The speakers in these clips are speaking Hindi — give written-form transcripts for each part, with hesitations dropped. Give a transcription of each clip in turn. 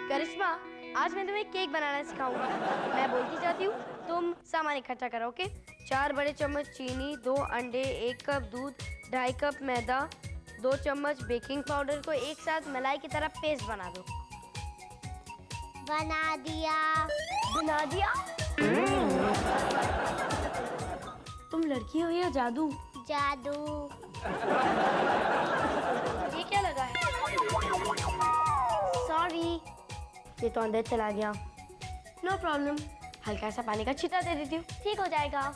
करिश्मा, आज मैं तुम्हें केक बनाना सिखाऊंगा। मैं बोलती जाती हूँ, तुम सामान इकट्ठा करो, ओके? 4 बड़े चम्मच चीनी, 2 अंडे, 1 कप दूध, 2.5 कप मैदा, 2 चम्मच बेकिंग पाउडर को एक साथ मलाई की तरह पेस्ट बना दो। बना दिया। बना दिया? तुम लड़की हो या जादू? जादू। ये क्या लगा है? सॉरी, ये तो अंदर चला गया। नो प्रॉब्लम, हल्का सा पानी का छींटा दे देती हूँ, ठीक हो जाएगा।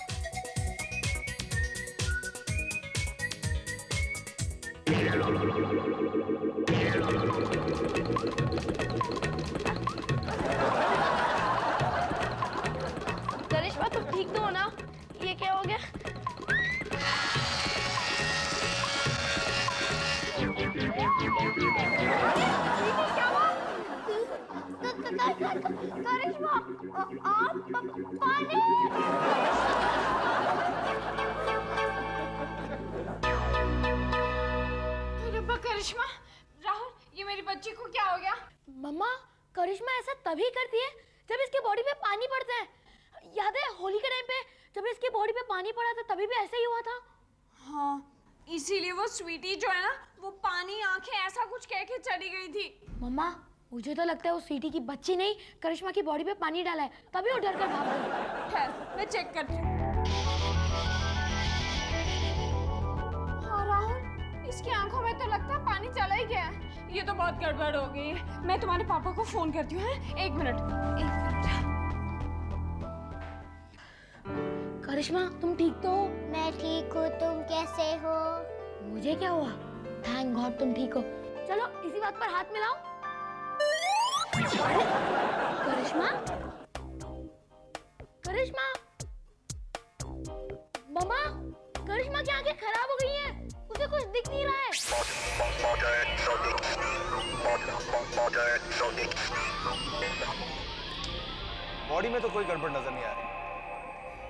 करिश्मा, तुम ठीक तो हो ना? ये क्या हो गया? क्या हुआ? करिश्मा, पानी! करिश्मा, राहुल, ये मेरी बच्ची को क्या हो गया? मम्मा, करिश्मा ऐसा तभी करती है जब इसकी बॉडी पे पानी पड़ता है। याद है होली के टाइम पे जब इसकी बॉडी पे पानी पड़ा था, तभी भी ऐसा ही हुआ था। हाँ, इसीलिए वो स्वीटी जो है ना, वो पानी आंखें ऐसा कुछ कह के चली गई थी। मम्मा, मुझे तो लगता है वो स्वीटी की बच्ची नहीं, करिश्मा की बॉडी पे पानी डाला है, तभी वो डर कर भाग गई। ठहर, मैं चेक करती हूँ। हाँ राहुल, इसकी आंखों में तो लगता है पानी चला ही गया है। ये तो बहुत गड़बड़ हो गई है। मैं तुम्हारे पापा को फोन करती हूँ। एक मिनट। करिश्मा, तुम ठीक तो हो? मैं ठीक हूँ, तुम कैसे हो? मुझे क्या हुआ? थैंक गॉड तुम ठीक हो। चलो इसी बात पर हाथ मिलाओ। करिश्मा, करिश्मा, मम्मा, करिश्मा की आंखें खराब हो गई हैं, उसे कुछ दिख नहीं रहा है। बॉडी में तो कोई गड़बड़ नजर नहीं आ रही,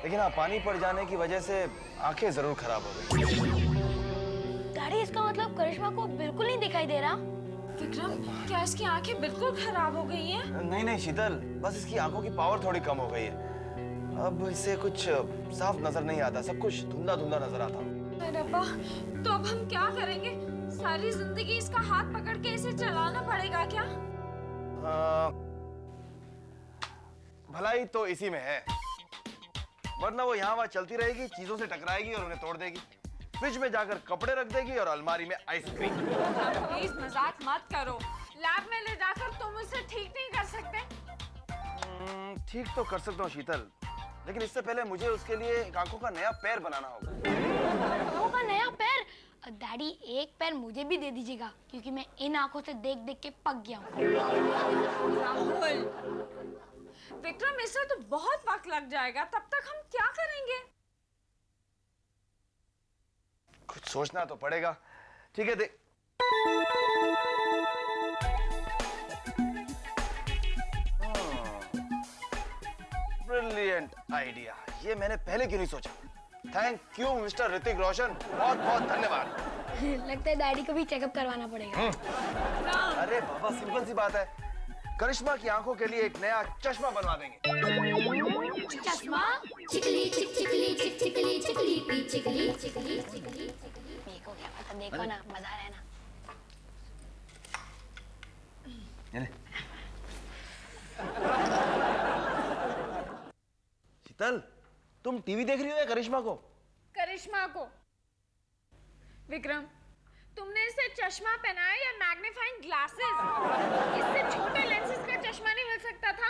लेकिन हाँ, पानी पड़ जाने की वजह से आंखें जरूर खराब हो गई। डैडी, इसका मतलब करिश्मा को बिल्कुल नहीं दिखाई दे रहा। विक्रम, क्या इसकी आंखें बिल्कुल खराब हो गई हैं? नहीं नहीं शीतल, बस इसकी आंखों की पावर थोड़ी कम हो गई है। अब इसे कुछ साफ नजर नहीं आता, सब कुछ धुंधला धुंधला नजर आता। अरे रब्बा, तो अब हम क्या करेंगे? सारी जिंदगी इसका हाथ पकड़ के इसे चलाना पड़ेगा क्या? भलाई तो इसी में है, वरना वो यहाँ वहाँ चलती रहेगी, चीजों से टकराएगी और उन्हें तोड़ देगी, फ्रिज में जाकर कपड़े रख देगी और अलमारी में आइसक्रीम। प्लीज मजाक मत करो। लैब में ले जाकर तुम उसे ठीक नहीं कर सकते? ठीक तो कर सकता हूँ शीतल, लेकिन इससे पहले मुझे उसके लिए एक आंखों का नया पैर बनाना होगा। आंखों का नया पैर? डैडी, एक पैर मुझे भी दे दीजिएगा, क्योंकि मैं इन आंखों से देख देख के पक गया हूँ। राहुल, विक्रम, इससे तो बहुत वक्त लग जाएगा, तब तक हम क्या करेंगे? कुछ सोचना तो पड़ेगा। ठीक है, देख। ब्रिलियंट आइडिया, ये मैंने पहले क्यों नहीं सोचा। Thank you mister Hrithik Roshan, बहुत बहुत धन्यवाद। लगता है डैडी को भी चेकअप करवाना पड़ेगा। अरे बाबा, सिंपल सी बात है, करिश्मा की आंखों के लिए एक नया चश्मा बनवा देंगे। चश्मा? चिकली चिक चिकली चिक चिकली चिकली पी चिकली चिकली चिकली। मेरे को क्या पता, देखो ना, मजा रहना। शीतल, तुम टीवी देख रही हो या करिश्मा को? करिश्मा को। विक्रम, तुमने इसे चश्मा पहनाया या मैग्नीफाइंग ग्लासेस? इससे छोटे लेंसेज का चश्मा नहीं मिल सकता था?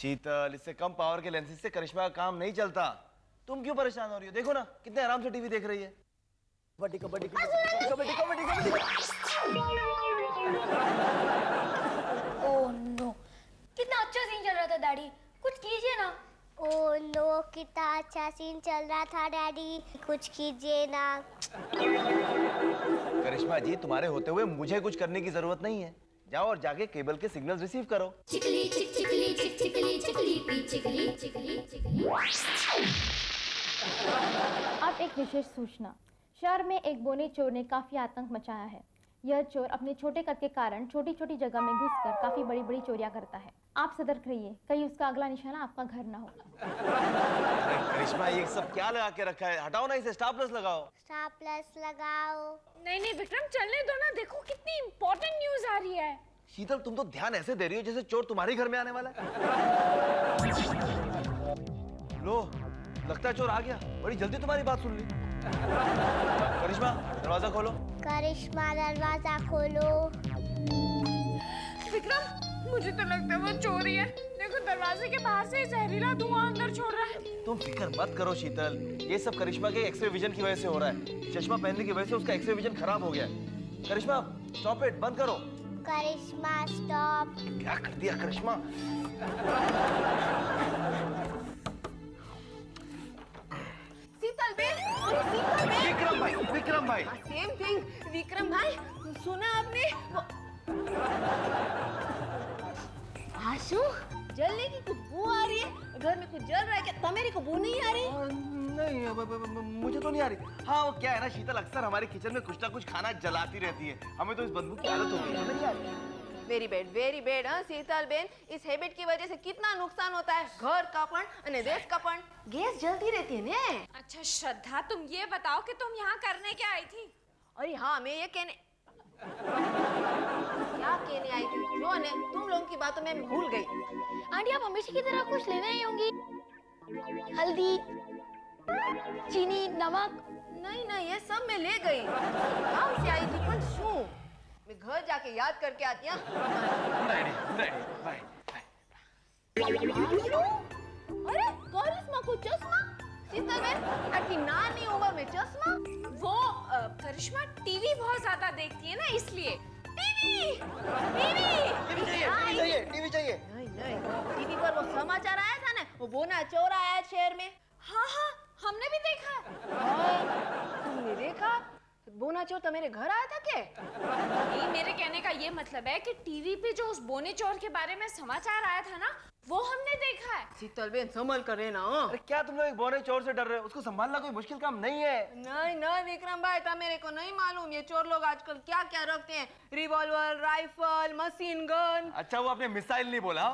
शीतल, इससे कम पावर के लेंसेज से करिश्मा का काम नहीं चलता। तुम क्यों परेशान हो रही हो? देखो ना, कितने आराम से टीवी देख रही है। कबड्डी कबड्डी कबड्डी कबड्डी कबड्डी कबड्डी। ओह नो, कितना अच्छा सीन चल रहा था डैडी, कुछ कीजिए ना। ओह नो, कितना अच्छा सीन चल रहा था डैडी, कुछ कीजिए ना। करिश्मा जी, तुम्हारे होते हुए मुझे कुछ करने की जरूरत नहीं है। जाओ और जाके केबल के सिग्नल्स रिसीव करो। चिकली चिक चिकली चिक चिकली चिकली पी चिकली चिकली चिकली। अब एक विशेष सूचना। शहर में एक बोने चोर ने काफी आतंक मचाया है। यह चोर अपने छोटे कद के कारण छोटी छोटी जगह में घुसकर काफी बड़ी बड़ी चोरियां करता है। आप सतर्क रहिए, कहीं उसका अगला निशाना आपका घर ना हो। अरे करिश्मा, ये सब क्या लगा के रखा है? हटाओ ना इसे, स्टार प्लस लगाओ। स्टार प्लस लगाओ। नहीं नहीं विक्रम, चलने दो ना, देखो कितनी इंपॉर्टेंट न्यूज आ रही है। शीतल, तुम तो ध्यान ऐसे दे रही हो जैसे चोर तुम्हारे घर में आने वाला है। लो, लगता है चोर आ गया। बड़ी जल्दी तुम्हारी बात सुन ली। करिश्मा, दरवाजा खोलो। करिश्मा दरवाजा खोलो। विक्रम, मुझे तो लगता है वो चोर ही है। देखो दरवाजे के बाहर से जहरीला धुआं अंदर छोड़ रहा है। तुम फिक्र मत करो शीतल, ये सब करिश्मा के एक्सरे विजन की वजह से हो रहा है। चश्मा पहनने की वजह से उसका एक्सरे विजन खराब हो गया है। करिश्मा, स्टॉप इट, बंद करो। करिश्मा स्टॉप। क्या कर दिया करिश्मा? शीतल बेन, अरे शीतल बेन। विक्रम भाई, विक्रम भाई। सेम थिंग विक्रम भाई, सुना आपने? आशु, जलने की कुछ बू आ रही है। घर में कुछ जल रहा है क्या? तमेरी को बू नहीं आ रही? नहीं, मुझे तो नहीं आ रही। हाँ, वो क्या है ना शीतल, अक्सर हमारे किचन में कुछ ना कुछ खाना जलाती रहती है। हमें तो इस बदबू की आदत हो गई। वेरी बैड हाँ शीतल बेन, इस हैबिट की वजह से कितना नुकसान होता है। घर का पण और देश का पण। गैस जलती रहती है ने। अच्छा श्रद्धा, तुम ये बताओ कि तुम यहाँ करने क्या आई थी? अरे हाँ, मैं ये कहने क्या कहने आई थी जो ने तुम लोगों की बातों में भूल गई। आंटी, आप हमेशा की तरह कुछ लेना ही होंगी। हल्दी, चीनी, नमक। नहीं, ये सब मैं ले गई। काम से आई थी पर शू मैं घर जाके याद करके आती हूँ। अरे करिश्मा को चश्मा? शीतल बेन, आखिर नानी उम्र में चश्मा? वो करिश्मा टीवी बहुत ज्यादा देखती है ना, इसलिए। टीवी टीवी चाहिए। नहीं, टीवी पर वो समाचार आया था ना, वो बोना चोर आया है शहर में। हाँ, हमने भी देखा है। तुमने देखा? बोना चोर तो मेरे घर आया था क्या? नहीं, मेरे कहने का ये मतलब है कि टीवी पे जो उस बोने चोर के बारे में समाचार आया था ना, वो हमने देखा है। शीतल बेन, संभल कर रहना। अरे क्या तुम लोग एक बौने चोर से डर रहे हो? उसको संभालना कोई मुश्किल काम नहीं है। नहीं विक्रम भाई, तो मेरे को नहीं मालूम ये चोर लोग आजकल क्या क्या रखते हैं। Revolver, rifle, machine gun. अच्छा, वो आपने मिसाइल नहीं बोला?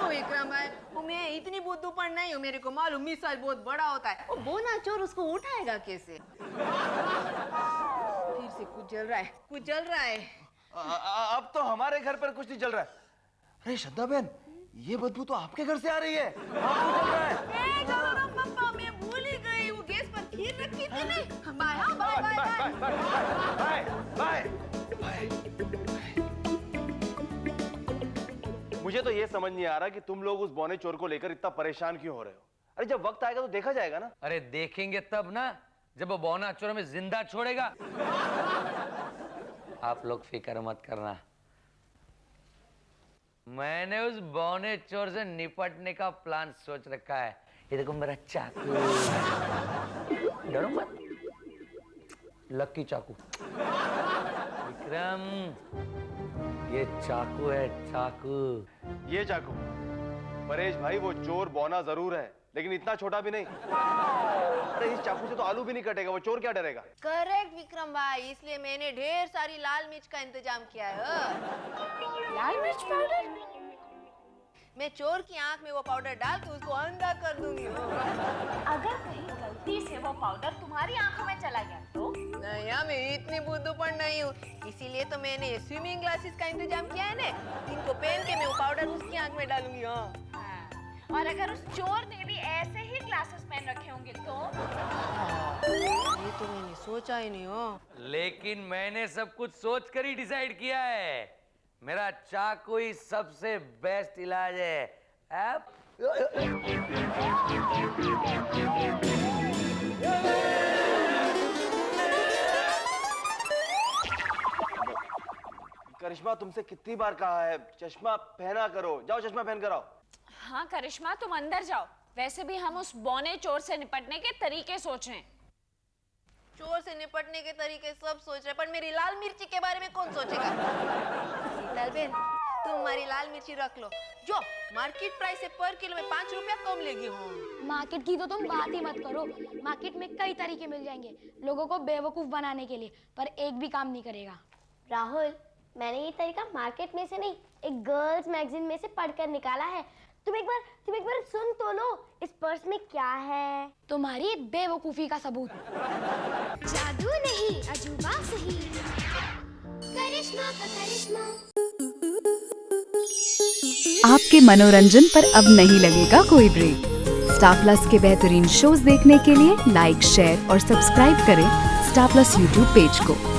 विक्रम भाई, वो मैं इतनी बुद्धूपन नहीं हूँ, मेरे को मालूम मिसाइल बहुत बड़ा होता है। वो बोना चोर उसको उठाएगा कैसे? फिर से कुछ जल रहा है। अब तो हमारे घर पर कुछ नहीं जल रहा है। अरे श्रद्धा बहन, ये बदबू तो आपके घर से आ रही है। आपको जल रहा है। पापा, मैं भूल ही गई, वो गैस पर खीर रखी थी ना। बाय। मुझे तो ये समझ नहीं आ रहा कि तुम लोग उस बौने चोर को लेकर इतना परेशान क्यों हो रहे हो। अरे जब वक्त आएगा तो देखा जाएगा ना। अरे देखेंगे तब ना, जब वो बौना चोर में जिंदा छोड़ेगा। आप लोग फिक्र मत करना, मैंने उस बौने चोर से निपटने का प्लान सोच रखा है। ये देखो मेरा चाकू, डरो मत, लकी चाकू। विक्रम, ये चाकू है, चाकू। ये चाकू? परेश भाई, वो चोर बौना जरूर है, लेकिन इतना छोटा भी नहीं। अरे इस चाकू से तो आलू भी नहीं कटेगा, वो चोर क्या डरेगा? करेक्ट विक्रम भाई, इसलिए मैंने ढेर सारी लाल मिर्च का इंतजाम किया है। लाल मिर्च पाउडर? मैं चोर की आंख में वो पाउडर डाल के उसको अंधा कर दूंगी। अगर कहीं गलती से वो पाउडर तुम्हारी आंखों में चला गया तो? नहीं, मैं इतनी बुद्धूपन नहीं हूँ, इसीलिए तो मैंने स्विमिंग ग्लासेस का इंतजाम किया है ना। इनको पहन के मैं वो पाउडर उसकी आंख में डालूंगी। हाँ। और अगर उस चोर ने भी ऐसे ही ग्लासेस पहन रखे होंगे तो? ये तो मैंने सोचा ही नहीं हो। लेकिन मैंने सब कुछ सोच कर ही डिसाइड किया है। मेरा चाकू ही सबसे बेस्ट इलाज है। अब करिश्मा, तुमसे कितनी बार कहा है चश्मा पहना करो। जाओ चश्मा पहन कर आओ। हाँ करिश्मा, तुम अंदर जाओ। वैसे भी हम उस बौने चोर से निपटने के तरीके सोच रहे हैं। चोर से निपटने के तरीके सब सोच रहे, पर मेरी लाल मिर्ची के बारे में कौन सोचेगा? शीतल बेन, तुम हमारी लाल मिर्ची रख लो, जो मार्केट प्राइस से पर किलो में 5 रुपया कम लेगी। हो मार्केट की तो तुम बात ही मत करो। मार्केट में कई तरीके मिल जाएंगे लोगों को बेवकूफ बनाने के लिए, पर एक भी काम नहीं करेगा। राहुल, मैंने ये तरीका मार्केट में से नहीं, एक गर्ल्स मैगजीन में से पढ़कर निकाला है। तुम एक बार सुन तो लो, इस पर्स में क्या है? तुम्हारी बेवकूफी का सबूत। जादू नहीं, अजूबा सही, करिश्मा का करिश्मा। आपके मनोरंजन पर अब नहीं लगेगा कोई ब्रेक। स्टार प्लस के बेहतरीन शोज देखने के लिए लाइक, शेयर और सब्सक्राइब करें स्टार प्लस यूट्यूब पेज को।